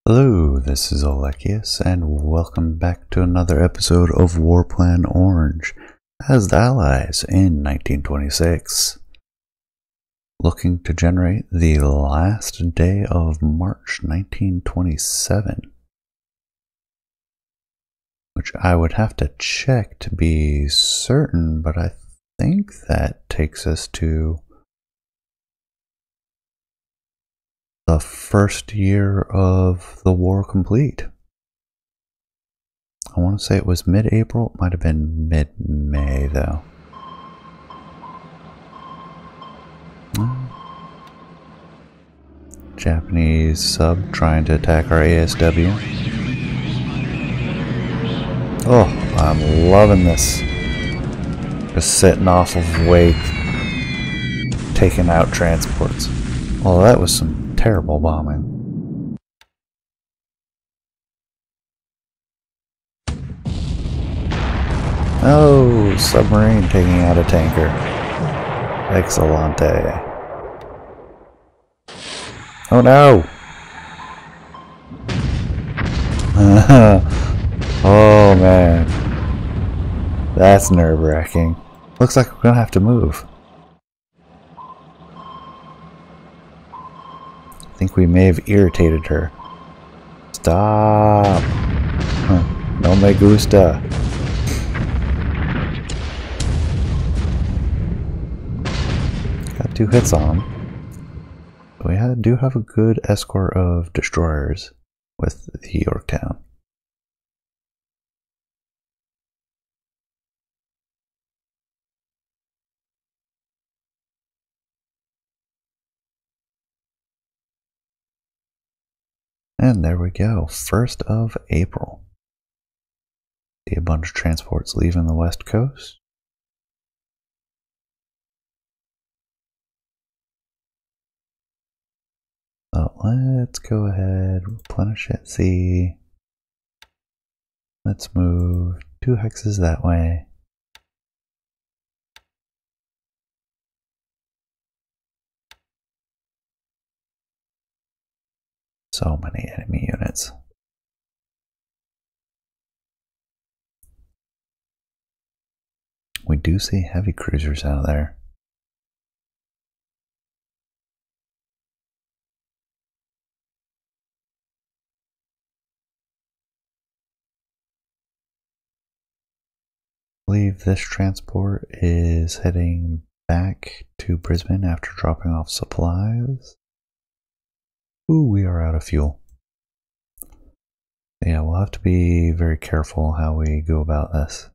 Hello, this is Alekius, and welcome back to another episode of Warplan Orange as the Allies in 1926. Looking to generate the last day of March 1927, which I would have to check to be certain, but I think that takes us to the first year of the war complete. I want to say it was mid-April. It might have been mid-May, though. Japanese sub trying to attack our ASW. Oh, I'm loving this. Just sitting off of Wake, taking out transports. Well, that was some terrible bombing. Oh, submarine taking out a tanker. Excellente. Oh no! Oh man. That's nerve-wracking. Looks like we're gonna have to move. I think we may have irritated her. Stop! No me gusta. Got 2 hits on him. We do have a good escort of destroyers with the Yorktown. And there we go, 1st of April. See a bunch of transports leaving the west coast. So let's go ahead, replenish at sea. Let's move 2 hexes that way. So many enemy units. We do see heavy cruisers out there. I believe this transport is heading back to Brisbane after dropping off supplies. Ooh, we are out of fuel. Yeah, we'll have to be very careful how we go about this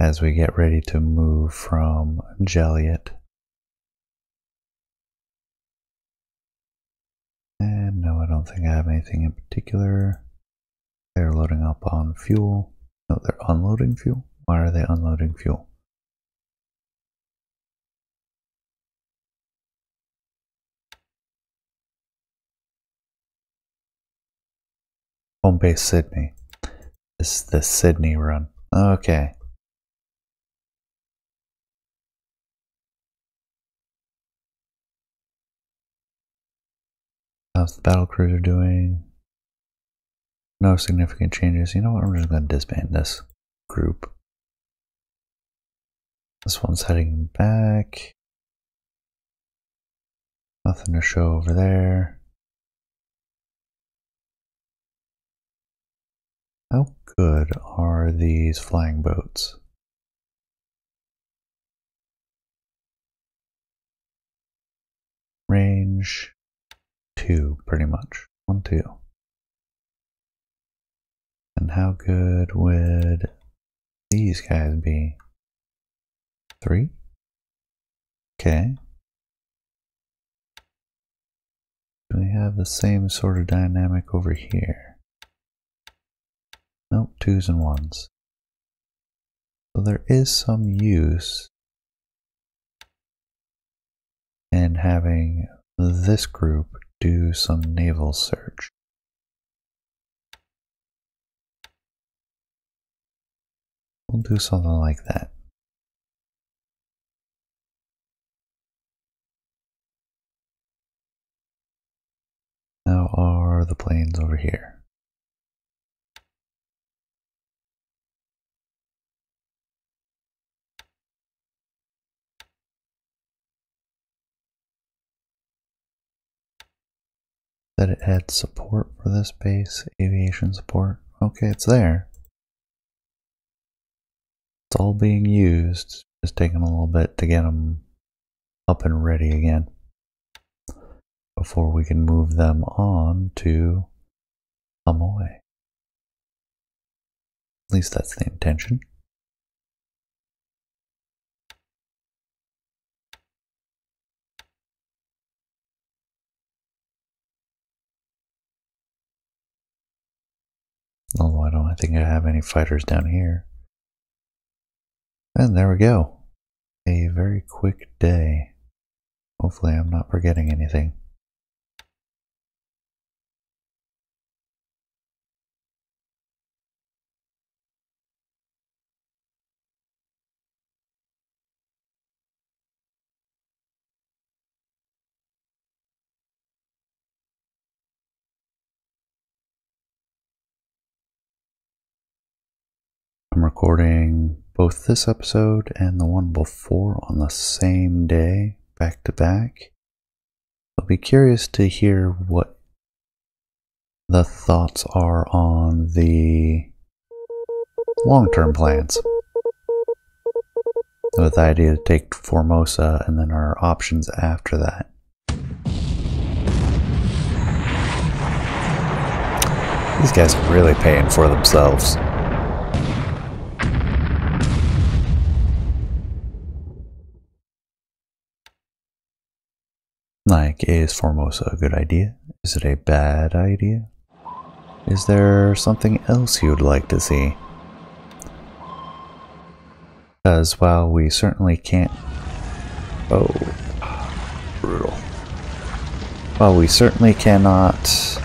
as we get ready to move from Joliet. And no, I don't think I have anything in particular. They're loading up on fuel. No, they're unloading fuel? Why are they unloading fuel? Home base Sydney. This is the Sydney run. Okay. How's the battle cruiser doing? No significant changes. You know what? I'm just going to disband this group. This one's heading back. Nothing to show over there. How good are these flying boats? Range 2, pretty much. 1, 2. And how good would these guys be? 3? Okay. Do we have the same sort of dynamic over here? Nope, 2s and 1s. So there is some use in having this group do some naval search. We'll do something like that. the planes over here. That it had support for this base, aviation support. Okay, it's there. It's all being used. Just taking a little bit to get them up and ready again before we can move them on to Amoy. At least that's the intention. Although I don't think I have any fighters down here. And there we go. A very quick day. Hopefully I'm not forgetting anything. I'm recording both this episode and the one before on the same day, back to back. I'll be curious to hear what the thoughts are on the long-term plans. With the idea to take Formosa and then our options after that. These guys are really paying for themselves. Like, is Formosa a good idea? Is it a bad idea? Is there something else you'd like to see? Because while we certainly can't... Oh, brutal. While we certainly cannot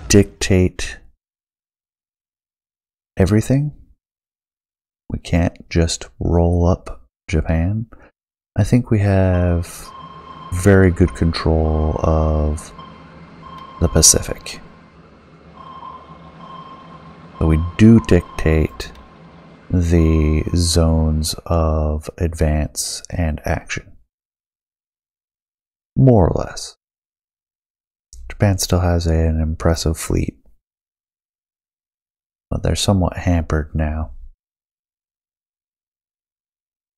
dictate everything, we can't just roll up Japan. I think we have very good control of the Pacific. So we do dictate the zones of advance and action. More or less. Japan still has an impressive fleet, but they're somewhat hampered now.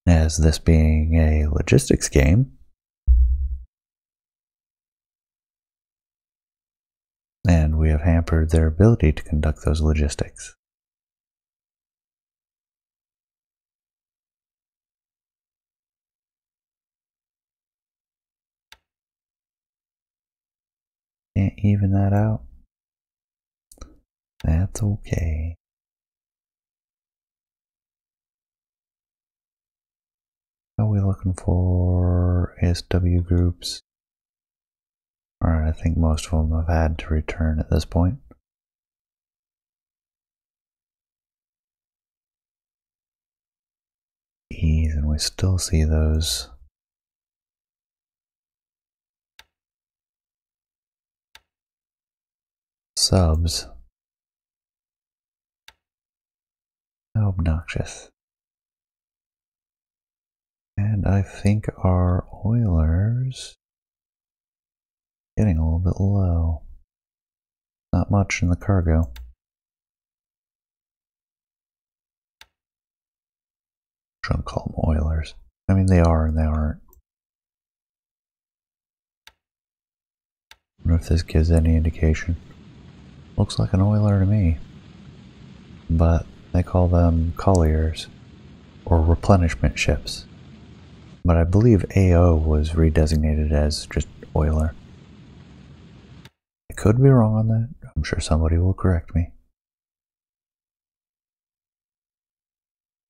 As this being a logistics game, and we have hampered their ability to conduct those logistics. Can't even that out. That's okay. How are we looking for SW groups? Alright, I think most of them have had to return at this point. And we still see those subs. How obnoxious. And I think our Oilers getting a little bit low. Not much in the cargo. Shouldn't call them Oilers. I mean, they are and they aren't. I wonder if this gives any indication. Looks like an Oiler to me. But they call them colliers or replenishment ships. But I believe AO was redesignated as just Oiler. I could be wrong on that. I'm sure somebody will correct me.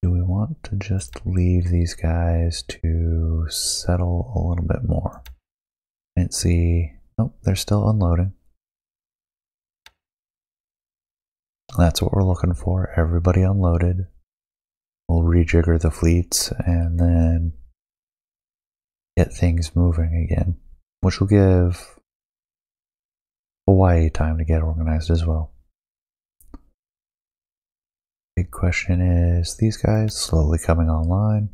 Do we want to just leave these guys to settle a little bit more? And see, nope, they're still unloading. That's what we're looking for. Everybody unloaded. We'll rejigger the fleets and then get things moving again, which will give Hawaii time to get organized as well. Big question is, these guys slowly coming online.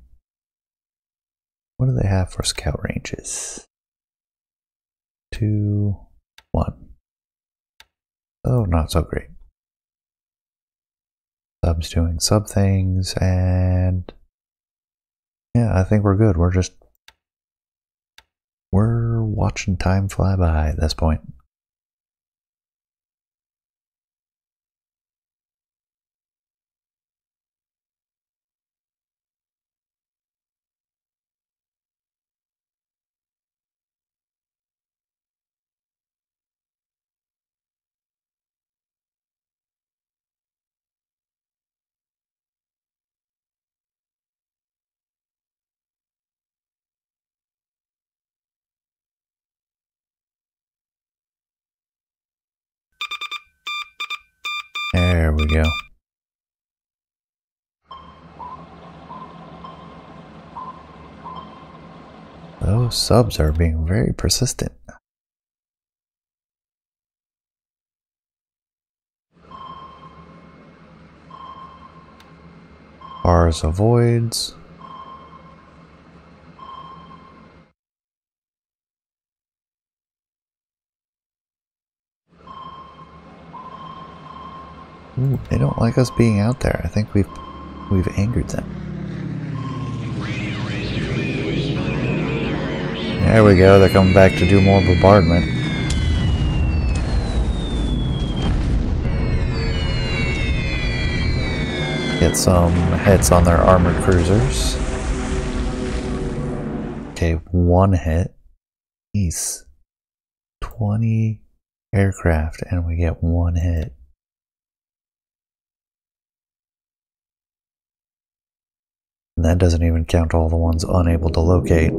What do they have for scout ranges? 2, 1. Oh, not so great. Sub's doing sub things, and yeah, I think we're good. We're watching time fly by at this point. There we go. Those subs are being very persistent. Bars avoids. Ooh, they don't like us being out there. I think we've angered them. There we go. They're coming back to do more bombardment. Get some hits on their armored cruisers. Okay, 1 hit. Jeez. 20 aircraft and we get 1 hit. And that doesn't even count all the ones unable to locate.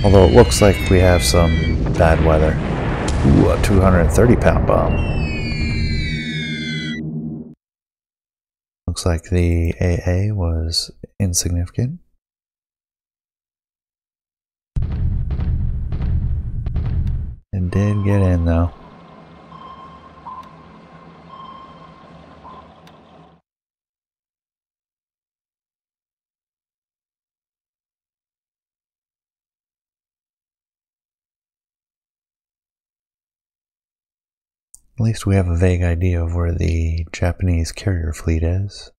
Although it looks like we have some bad weather. Ooh, a 230-pound bomb. Looks like the AA was insignificant. It did get in though. At least we have a vague idea of where the Japanese carrier fleet is.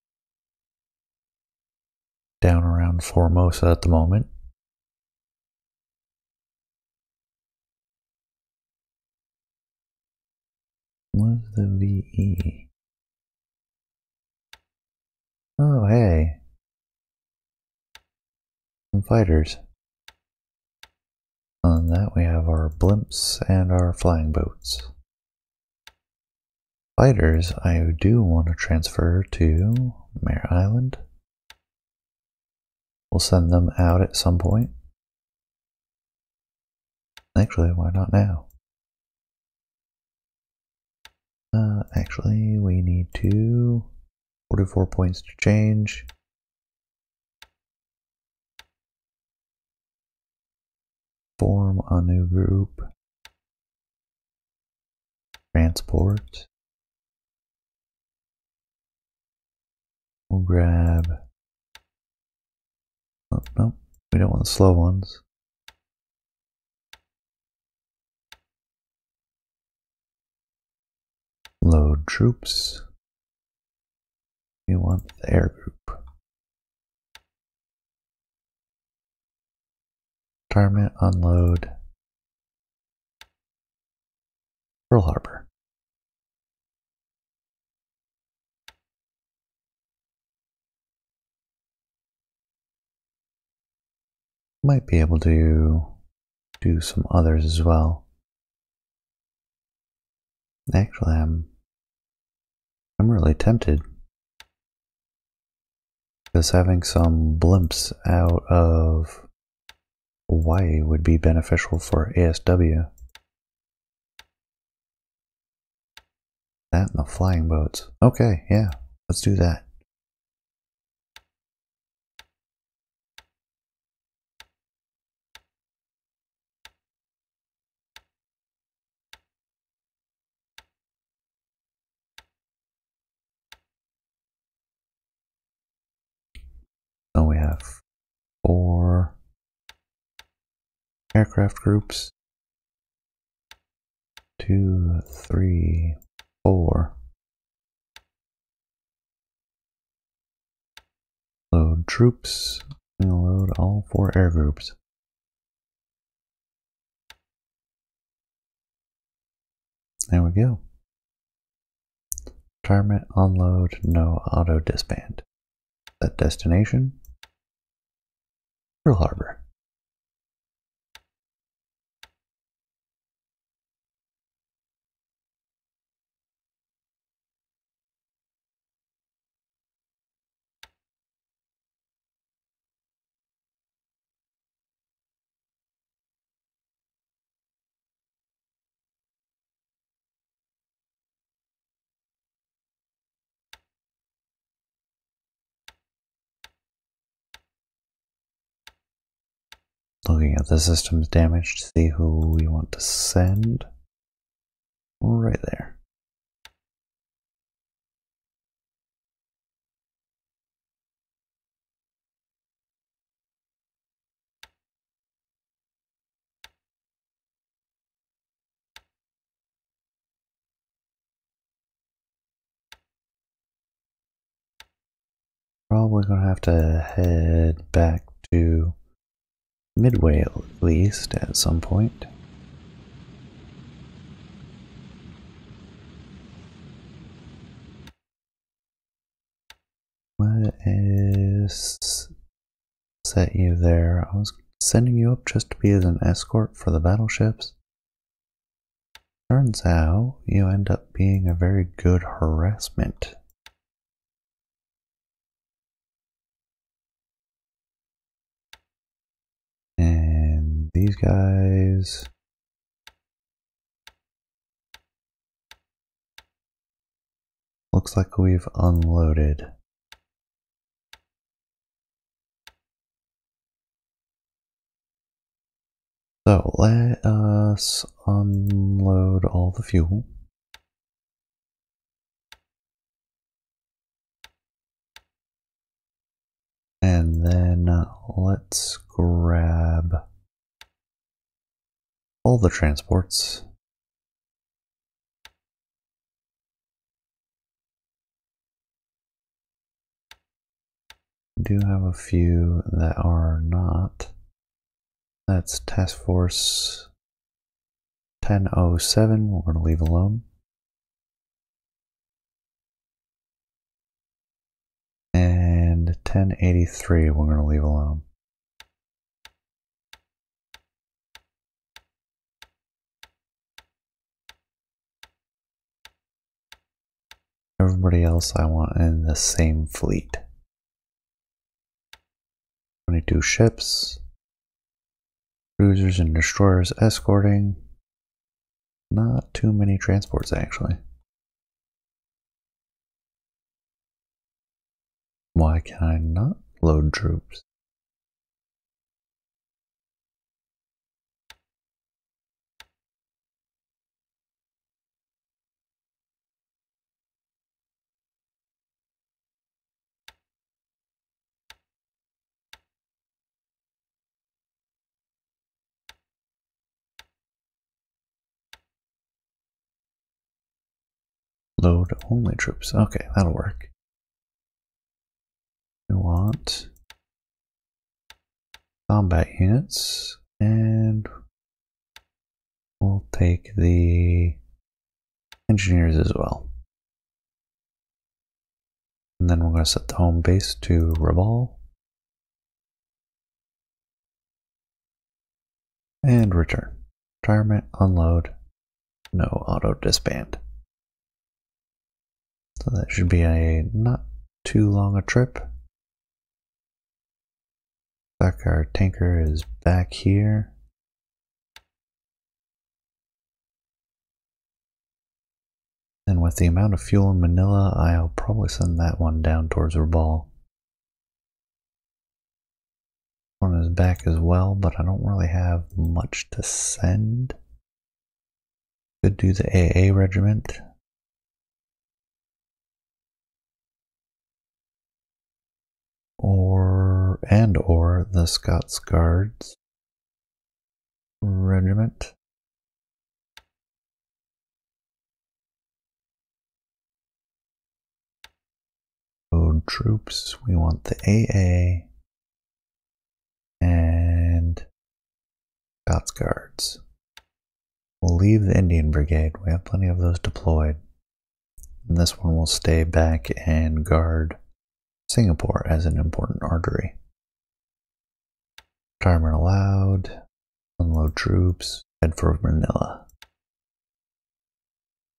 Down around Formosa at the moment. What's the VE? Oh, hey. Some fighters. On that we have our blimps and our flying boats. Fighters I do want to transfer to Mare Island. We'll send them out at some point. Actually, why not now? Actually, we need 44 points to change. Form a new group. Transport. We'll grab... Oh, no, we don't want the slow ones. Load troops. We want the air group. Retirement, unload. Pearl Harbor. Might be able to do some others as well. Actually, I'm really tempted. Because having some blimps out of Hawaii would be beneficial for ASW. That and the flying boats. Okay, yeah, let's do that. have 4 aircraft groups. 2, 3, 4. Load troops. I'm gonna load all 4 air groups. There we go. Retirement, unload, no auto disband. Set destination, Pearl Harbor. Looking at the system's damage to see who we want to send. Right there. Probably gonna have to head back to Midway at least at some point. What is set you there? I was sending you up just to be as an escort for the battleships. Turns out you end up being a very good harassment. And these guys... looks like we've unloaded. So let us unload all the fuel. And then let's grab all the transports. We do have a few that are not. That's Task Force 1007, we're going to leave alone. And 1083, we're going to leave alone. Everybody else I want in the same fleet. 22 ships. Cruisers and destroyers escorting. Not too many transports actually. Why can I not load troops? Load only troops. Okay, that'll work. We want combat units, and we'll take the engineers as well. And then we're going to set the home base to Rabaul. And return. Retirement, unload, no auto disband. So that should be a not too long a trip. Our tanker is back here. And with the amount of fuel in Manila, I'll probably send that one down towards Rabaul. One is back as well, but I don't really have much to send. Could do the AA regiment. Or and or the Scots Guards Regiment. Code troops, we want the AA and Scots Guards. We'll leave the Indian Brigade, we have plenty of those deployed. And this one will stay back and guard Singapore as an important artery. Retirement allowed, unload troops, head for Manila.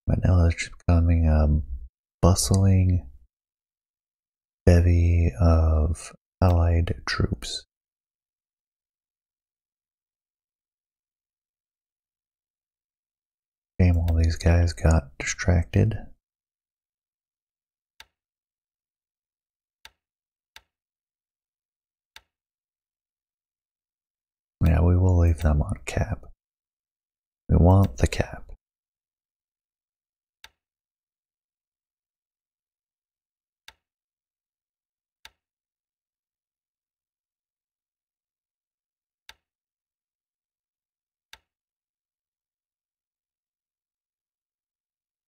Manila is becoming a bustling bevy of allied troops. Shame all these guys got distracted. Yeah, we will leave them on cap. We want the cap.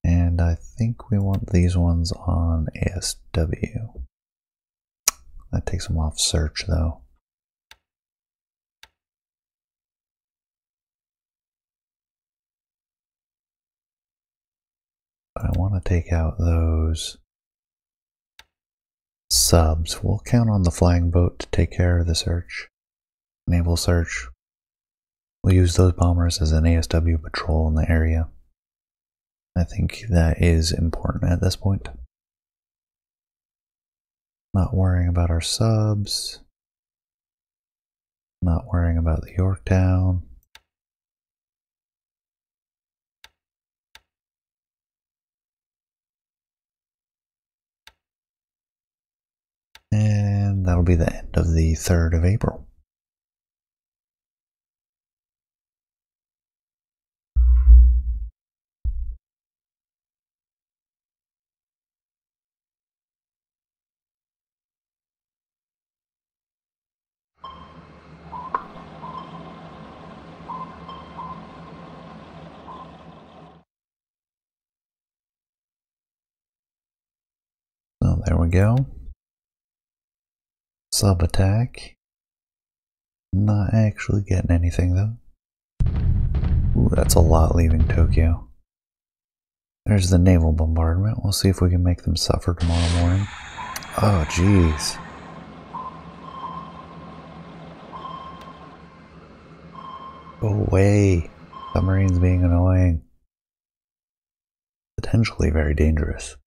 And I think we want these ones on ASW. That takes them off search though. But I want to take out those subs. We'll count on the flying boat to take care of the search. Naval search. We'll use those bombers as an ASW patrol in the area. I think that is important at this point. Not worrying about our subs. Not worrying about the Yorktown. And that'll be the end of the 3rd of April. So there we go. Sub attack. Not actually getting anything though. Ooh, that's a lot leaving Tokyo. There's the naval bombardment. We'll see if we can make them suffer tomorrow morning. Oh, jeez. Go away. Submarines being annoying. Potentially very dangerous.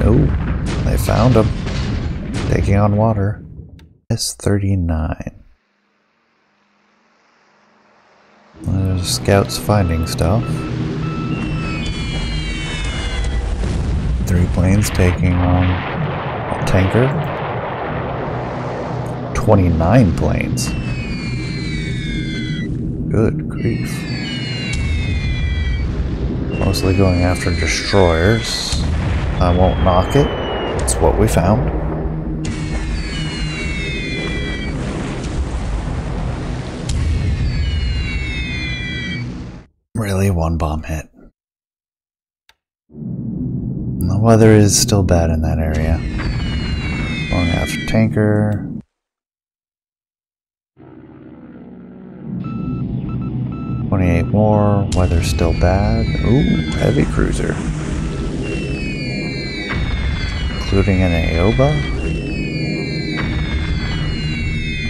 Oh, they found him. Taking on water. S-39. There's scouts finding stuff. 3 planes taking on a tanker. 29 planes. Good grief. Mostly going after destroyers. I won't knock it. It's what we found. Really, 1 bomb hit. The weather is still bad in that area. Going after tanker. $28 more. Weather's still bad. Ooh, heavy cruiser. Including an Aoba?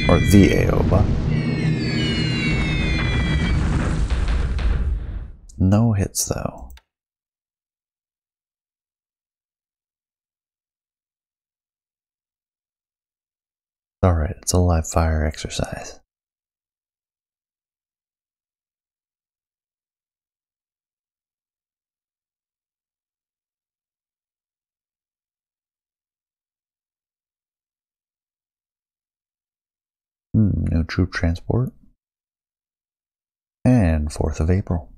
Or the Aoba. No hits though. Alright, it's a live fire exercise. No troop transport. And 4th of April.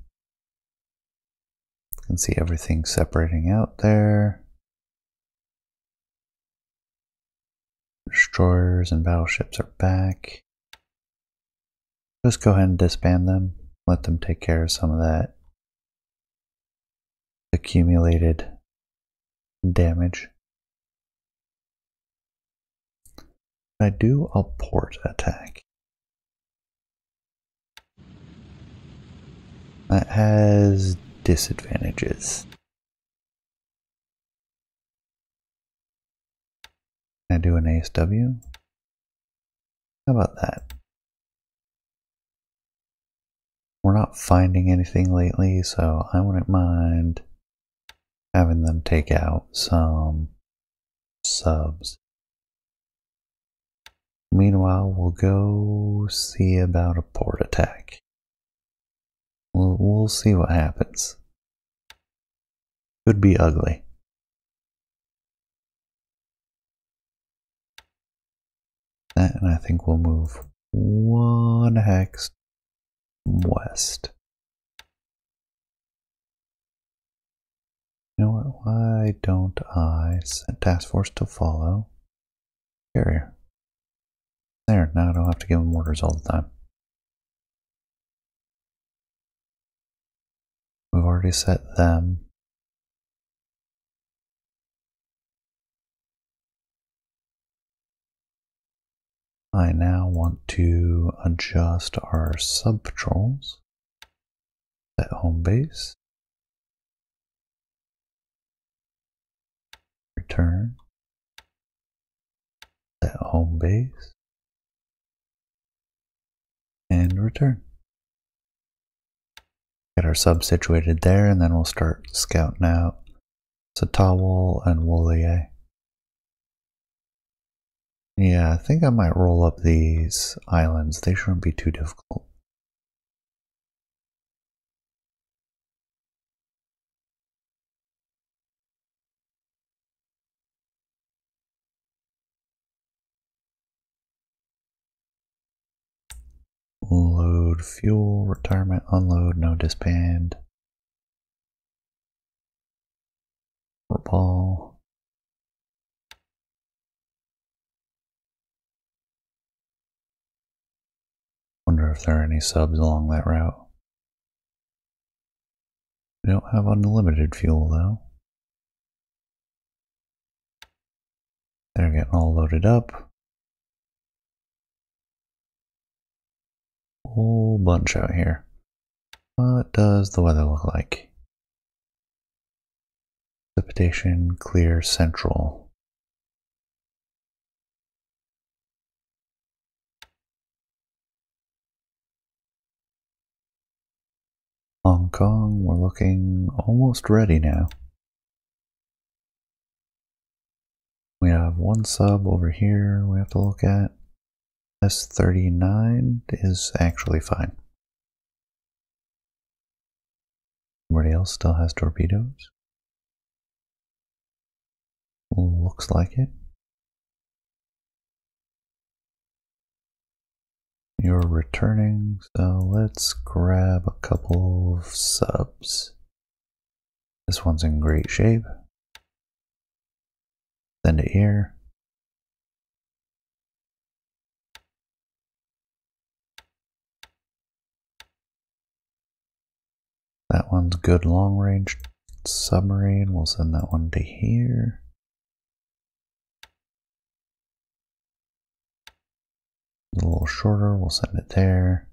You can see everything separating out there. destroyers and battleships are back. Just go ahead and disband them. Let them take care of some of that accumulated damage. I do a port attack. That has disadvantages. Can I do an ASW? How about that? We're not finding anything lately, so I wouldn't mind having them take out some subs. Meanwhile, we'll go see about a port attack. We'll see what happens. Could be ugly. And I think we'll move one hex west. You know what? Why don't I set task force to follow carrier? There, now I don't have to give them orders all the time. We've already set them. I now want to adjust our sub patrols. Set home base. Return. Set home base. And return. Get our sub situated there, and then we'll start scouting out Satawal and Wolier. Yeah, I think I might roll up these islands. They shouldn't be too difficult. Load fuel, retirement, unload, no disband. Ball. Wonder if there are any subs along that route. We don't have unlimited fuel though. They're getting all loaded up. Whole bunch out here. What does the weather look like? Precipitation, clear, central. Hong Kong, we're looking almost ready now. We have one sub over here we have to look at. S-39 is actually fine. Everybody else still has torpedoes. Looks like it. You're returning, so let's grab a couple of subs. This one's in great shape. Send it here. That one's good long range submarine. We'll send that one to here. A little shorter, we'll send it there.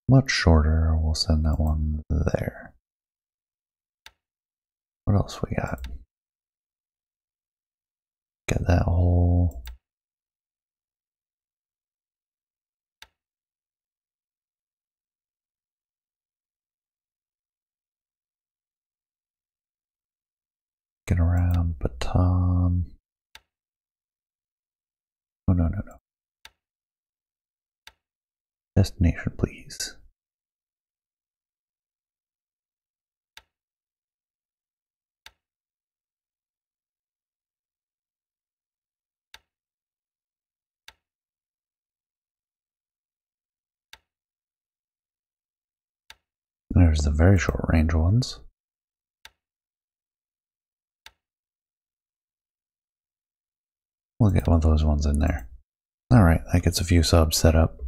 Much shorter, we'll send that one there. What else we got? Get that whole... Get around Batam. Oh, no. Destination, please. There's the very short range ones. We'll get one of those ones in there. Alright, that gets a few subs set up.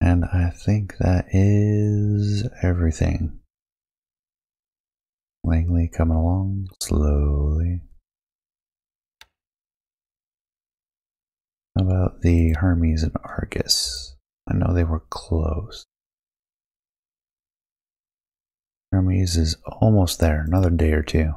And I think that is everything. Langley coming along slowly. How about the Hermes and Argus? I know they were close. Hermes is almost there, another day or two.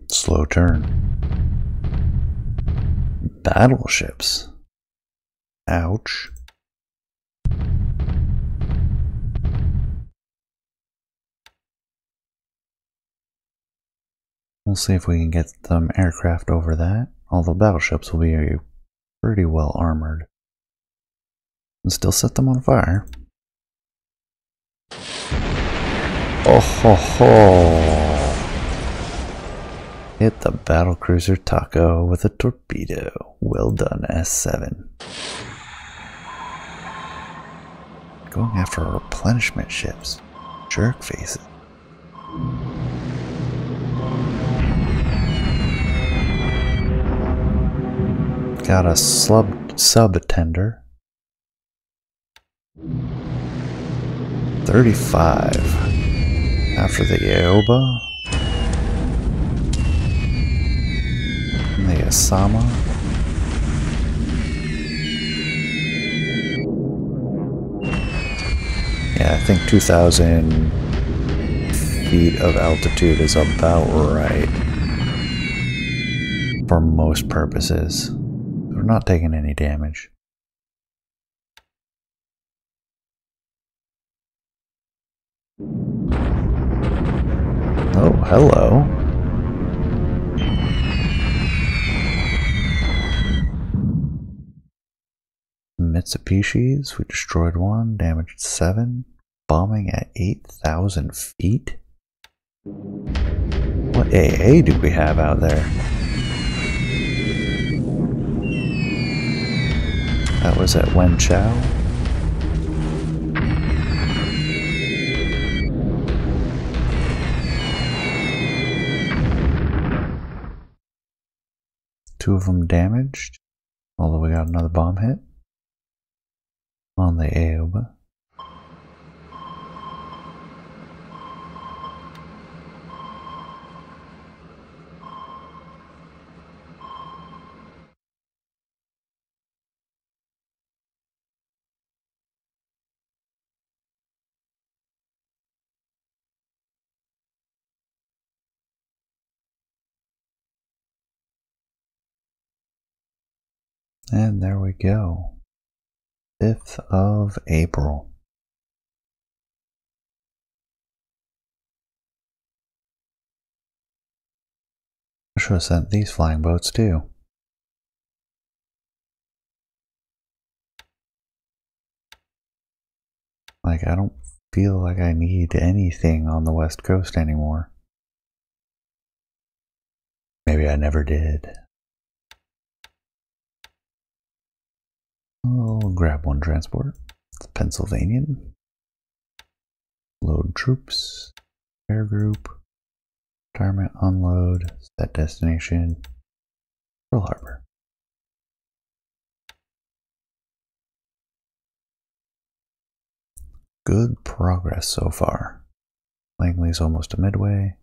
Slow turn. Battleships. Ouch. We'll see if we can get some aircraft over that, although battleships will be pretty well armored. And still set them on fire. Oh ho ho! Hit the battlecruiser Taco with a torpedo. Well done, S7. Going after replenishment ships. Jerk faces. Got a sub-tender. 35. After the Aoba. And the Asama. Yeah, I think 2,000 feet of altitude is about right for most purposes. We're not taking any damage. Oh, hello. Mitsubishis, we destroyed one, damaged 7, bombing at 8,000 feet? What AA do we have out there? That was at Wen Chao. Two of them damaged, although we got another bomb hit on the Aoba. And there we go. 5th of April. I should have sent these flying boats too. Like, I don't feel like I need anything on the West Coast anymore. Maybe I never did. I'll grab one transport. It's Pennsylvanian. Load troops. Air group. Retirement, unload. Set destination. Pearl Harbor. Good progress so far. Langley's almost to midway.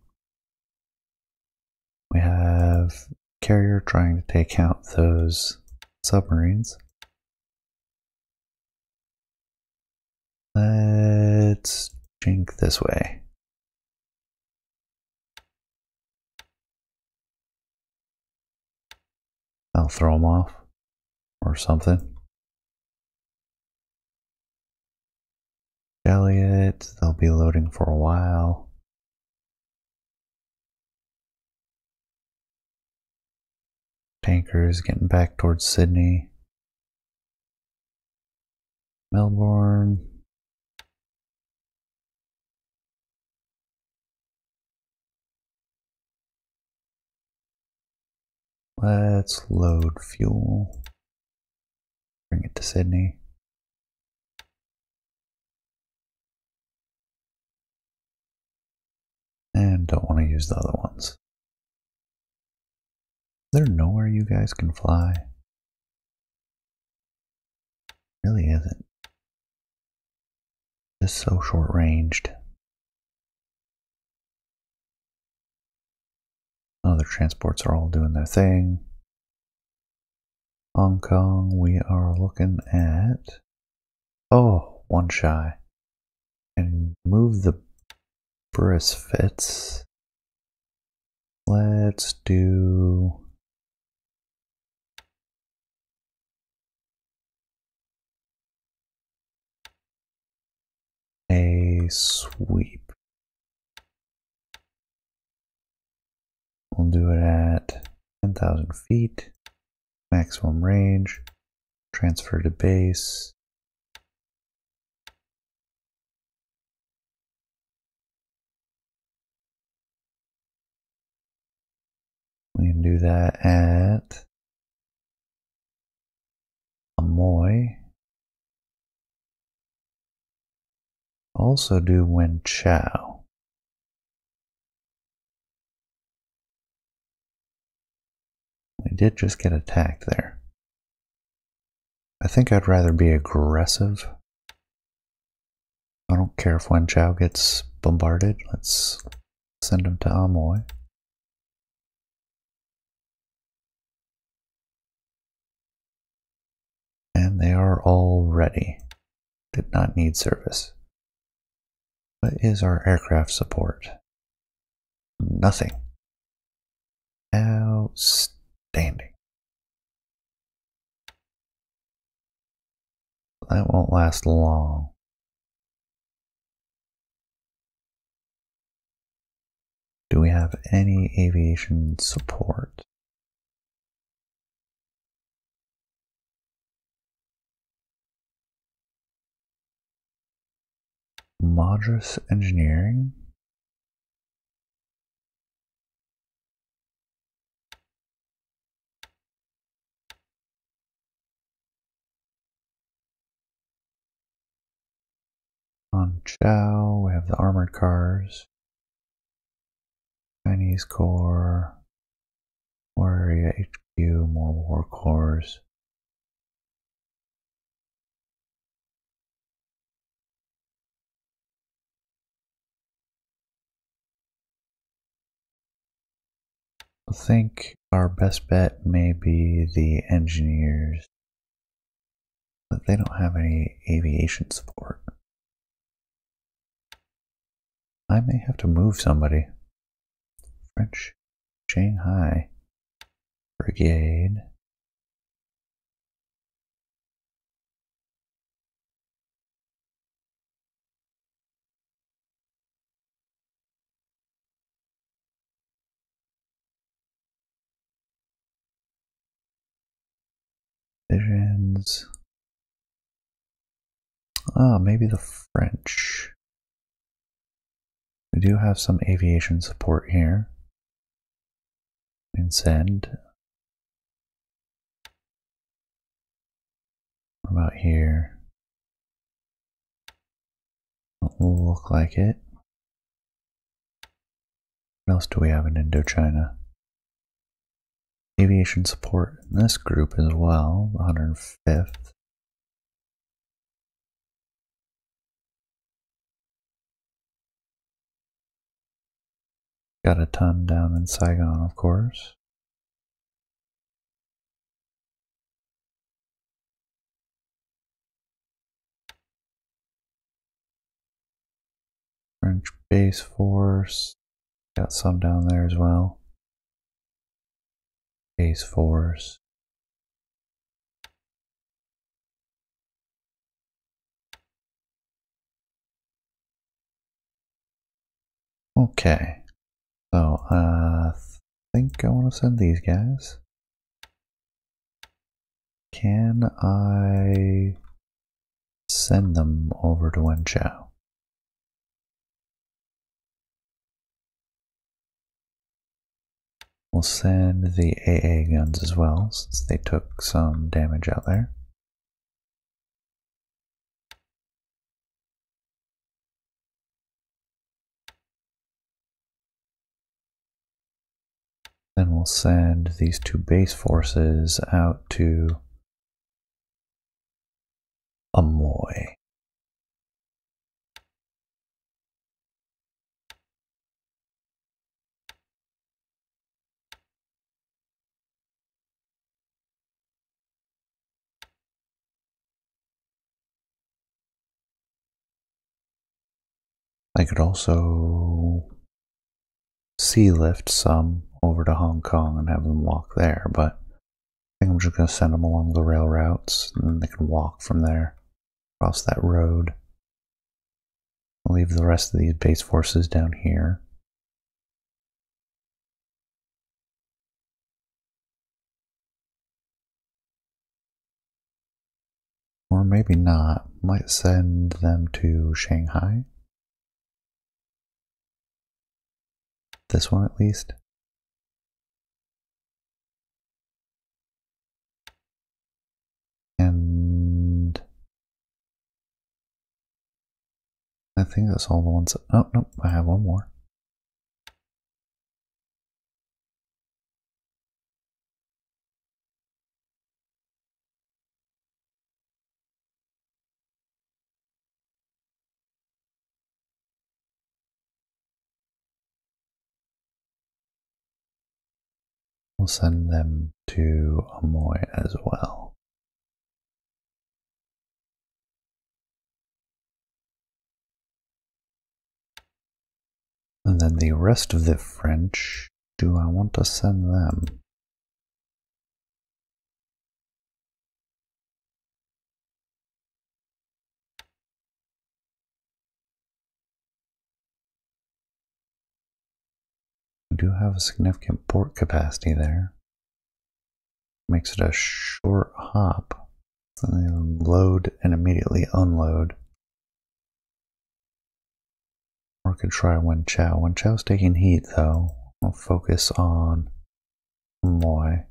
We have carrier trying to take out those submarines. let's jink this way. I'll throw them off or something. Elliot, they'll be loading for a while. Tankers getting back towards Sydney. Melbourne. Let's load fuel. Bring it to Sydney. And don't want to use the other ones. Is there nowhere you guys can fly? Really isn't. Just so short ranged. Other transports are all doing their thing. Hong Kong, we are looking at... Oh, one shy. And move the Brisfits. Let's do... a sweep. We'll do it at 10,000 feet. Maximum range. Transfer to base. We can do that at Amoy. Also do Wenchao. We did just get attacked there. I think I'd rather be aggressive. I don't care if Wenchao gets bombarded. Let's send him to Amoy. And they are all ready. Did not need service. What is our aircraft support? Nothing. Outstanding. That won't last long. Do we have any aviation support? Madras Engineering? On Chow, we have the armored cars. Chinese Corps. War Area HQ, more war cores. I think our best bet may be the engineers, but they don't have any aviation support. I may have to move somebody. French Shanghai Brigade. Divisions. Ah, maybe the French. We do have some aviation support here. And send. What about here? Don't look like it. What else do we have in Indochina? Aviation support in this group as well, the 105th. Got a ton down in Saigon, of course. French base force. Got some down there as well. Base force. Okay. So, I think I want to send these guys. Can I send them over to Wenchao? We'll send the AA guns as well, since they took some damage out there. Then we'll send these two base forces out to Amoy. I could also sea lift some over to Hong Kong and have them walk there, but I think I'm just going to send them along the rail routes and then they can walk from there across that road. I'll leave the rest of these base forces down here. Or maybe not. Might send them to Shanghai. This one at least. And I think that's all the ones. Oh, no, I have one more. We'll send them to Amoy as well. And then the rest of the French, do I want to send them? We do have a significant port capacity there. Makes it a short hop. So they load and immediately unload. Or could try Wenchao. Wenchao's taking heat though. I'll focus on Amoy.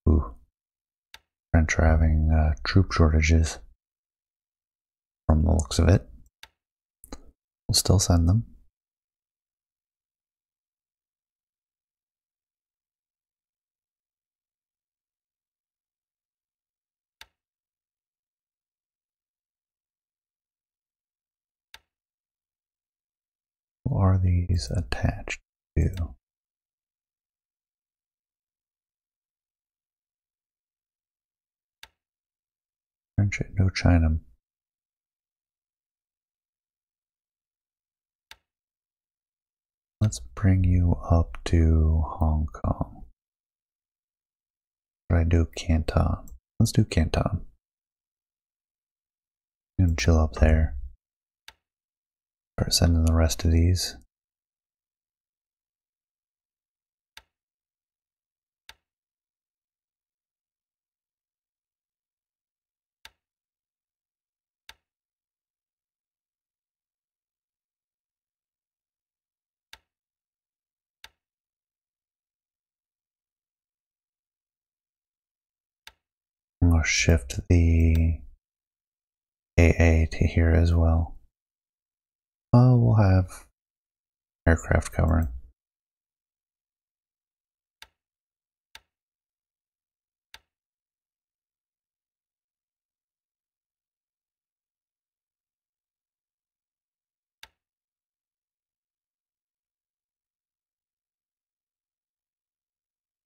Ooh. French are having troop shortages from the looks of it. We'll still send them. Who are these attached to? French Indochina. Let's bring you up to Hong Kong. Should I do Canton? Let's do Canton. You can chill up there. Start sending the rest of these. I'm going to shift the AA to here as well. We'll have aircraft covering.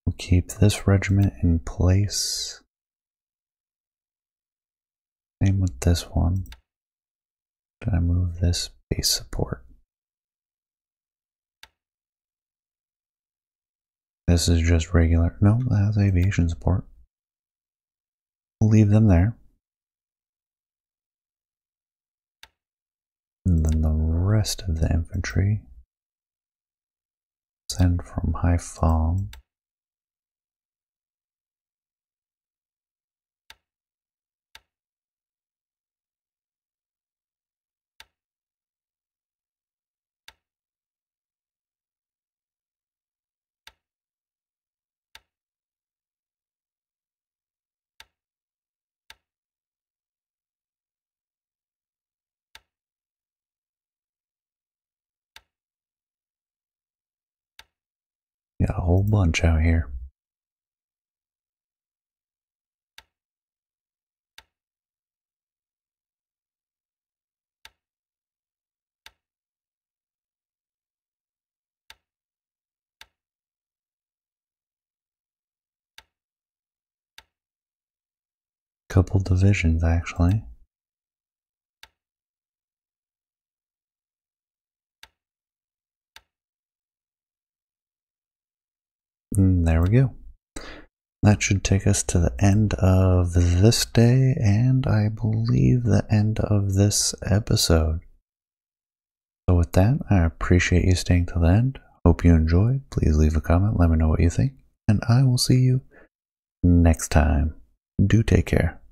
We'll keep this regiment in place. Same with this one. Did I move this base support? This is just regular. No, that has aviation support. We'll leave them there. And then the rest of the infantry send from Haiphong. Got a whole bunch out here. Couple divisions actually. And there we go. That should take us to the end of this day, and I believe the end of this episode. So with that, I appreciate you staying till the end. Hope you enjoyed. Please leave a comment, let me know what you think, and I will see you next time. Do take care.